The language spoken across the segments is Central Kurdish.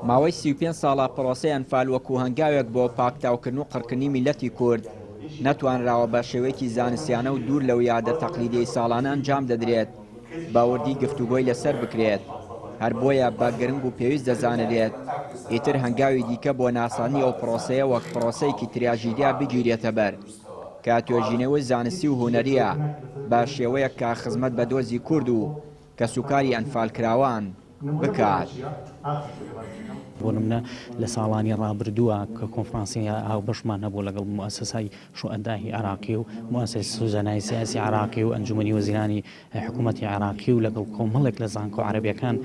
ماوەی 35 ساڵە پرۆسەی ئەنفال وەکو هەنگاوێک بۆ پاکتاوکردن و قڕکردنی میلەتی کورد نەتوانراوە بە شێوەیەکی زانستیانە و دوور لەو یادە تەقلیدیەی ساڵانە ئەنجام دەدرێت باوەڕدی گفتوگۆی لەسەر بکرێت. هەر بۆیە بە گرنگ و پێویست دەزانرێت ئیتر هەنگاوی دیکە بۆ ناسانی ئەو پرۆسەیە وەک پرۆسەیەکی تریاژیدیا بگیرێتە بەر کە توێژینەوەی زانستی و هونەریە بە شێوەیەک کە خزمەت بە دۆزی کورد و کە سوکاری ئەنفالکراوان بکات. بۆ نمونە لە ساڵانی ڕابردووە کە کۆنفرانسی هاوبەشمان هەبوو لەگەڵ مؤسسای شوئەنداهی عراقی و مؤسسەی سوزانای سیاسی عراقی و ئەنجومەنی وەزیرانی حکوومەتی عراقی و لەگەڵ کۆمەڵێک لە زانکۆ عەرەبیەکان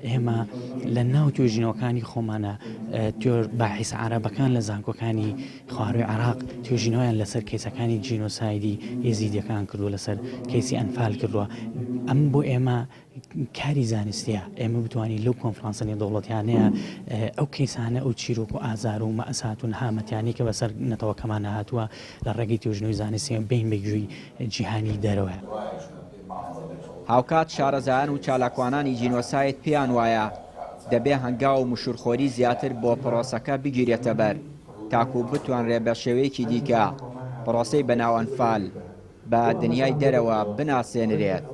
ئێمە لە ناو توێژینەوەکانی خۆمانە باحیس عەرەبەکان لە زانکۆکانی خواروی عراق توێژینەوەیان لەسەر کەیسەکانی جینۆسایدی یێزیدیەکان کردووە لەسەر کەیسی ئەنفال کردووە. ئەم بۆ ئێمە کاری زانستیە ئێمە بتوانین لەو کۆنفرانسە دەوڵەتیانەیە ئەو کەیسانە ئەو چیرۆک و ئازار و مەئسات و نەهامەتیانی کە بەسەر نەتەوەکەمان هاتووە لە ڕێگەی توێژینەوەی زانستی بین بەگوێی جیهانی دەرەوە. هاوکات شارەزایان و چالاکوانانی جینۆسایت پێیان وایە دەبێ هەنگاو و مشورخۆری زیاتر بۆ پرۆسەکە بگیرێتە بەر تاکو بتوانرێ بە شێوەیەکی دیکە پرۆسەی بەناو ئەنفال بە دنیای دەرەوە بناسێنرێت.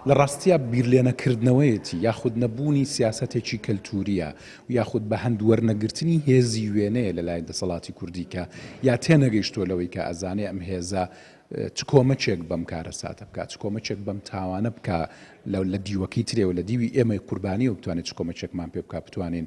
لە ڕاستیە بیرلێنەکردنەوەیەتی یاخود نەبوونی سیاسەتێکی کەلتوریە و یاخود بە هەند وەرنەگرتنی هێزی وێنەیە لەلایەن دەسەڵاتی کوردی کە یا تێنەگەیشتووە لەوەی کە ئەزانێ ئەم هێزە چ کۆمەچێک بەم کارە ساتە بکات چ کۆمەچێک بەم تاوانە بکە لە دیوەکەی ترێەوە لە دیوی ئێمەی قوربانی و بتوانێت چ کۆمەچێکمان پێ بکات بتوانین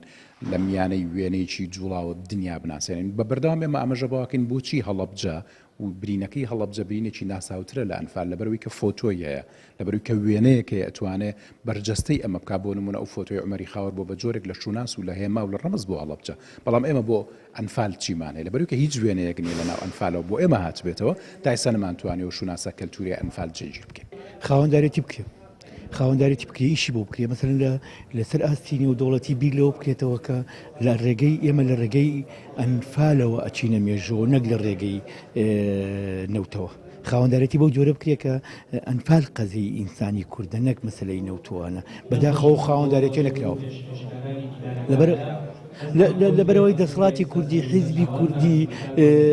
لە میانەی وێنەیەکی جوڵاوە دنیا بناسێنین. بە بەردەوام ئێمە ئاماژە بۆکەین بۆچی هەڵەبجە و برینەکەی هەڵەبجە برینێکی ناساوترە لە ئەنفال لەبەرەوەی کە فۆتۆی هەیە لەبەرەوەی کە وێنەیەکەیە ئەتوانێت بەرجەستەی ئەمە بکات. بۆ نمونە ئەو فۆتۆی عومەری خاوەر بۆ بە جۆرێک لە شوناس و لە هێما و لە ڕەمز بۆ هەڵەبجە بەڵام ئێمە بۆ ئەنفال چیمانەیە لەبەرەوەی کە هیچ وێنەیەک نیە لەناو ئەنفالەوە بۆ ئێمە هاتبێتەوە تا ئێستا نەمانتوانێت و شوناسە کەلتوری ئەنفال جێگیر بکەین. خاوەندارێتی بکەین خاوەندارێتی بکرێ ئیشی بۆ بکرێ مەسەرەن لەسەر ئاستینی و دەوڵەتی بیر لەوە بکرێتەوە کە لە ڕێگەی ئێمە لە ڕێگەی ئەنفالەوە ئەچینە مێژەوە نەک لە ڕێگەی نەوتەوە. خاوەندارێتی بەو جۆرە بکرێت کە ئەنفال قەزەی ئینسانی کوردە نەک مەسەلەی نەوتوانە بەداخەوە خاوەندارێتی نەکراوە لەبەرەوەی دەسەڵاتی کوردی حیزبی کوردی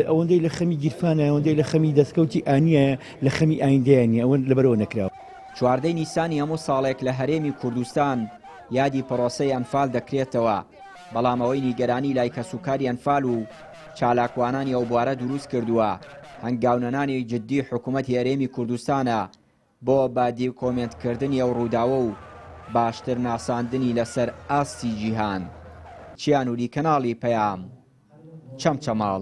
ئەوەندەی لە خەمی گیرفانە ئەوەندەی لە خەمی دەستکەوتی ئانیە لە خەمی ئایندەیانی ئەوە لەبەرەوە نەکراوە. 14 نیسانی هەموو ساڵێک لە هەرێمی کوردستان یادی پرۆسەی ئەنفال دەکرێتەوە بەڵام ئەوەی نیگەرانی لای کە سوکاری ئەنفال و چالاکوانانی ئەو بوارە دروست کردووە هەنگاونەنانی جددی حکوومەتی هەرێمی کوردستانە بۆ بادی کۆمنتکردنی ئەو ڕووداوە و باشتر ناساندنی لەسەر ئاستی جیهان. چیانوری کەناڵی پەیام چەمچەماڵ.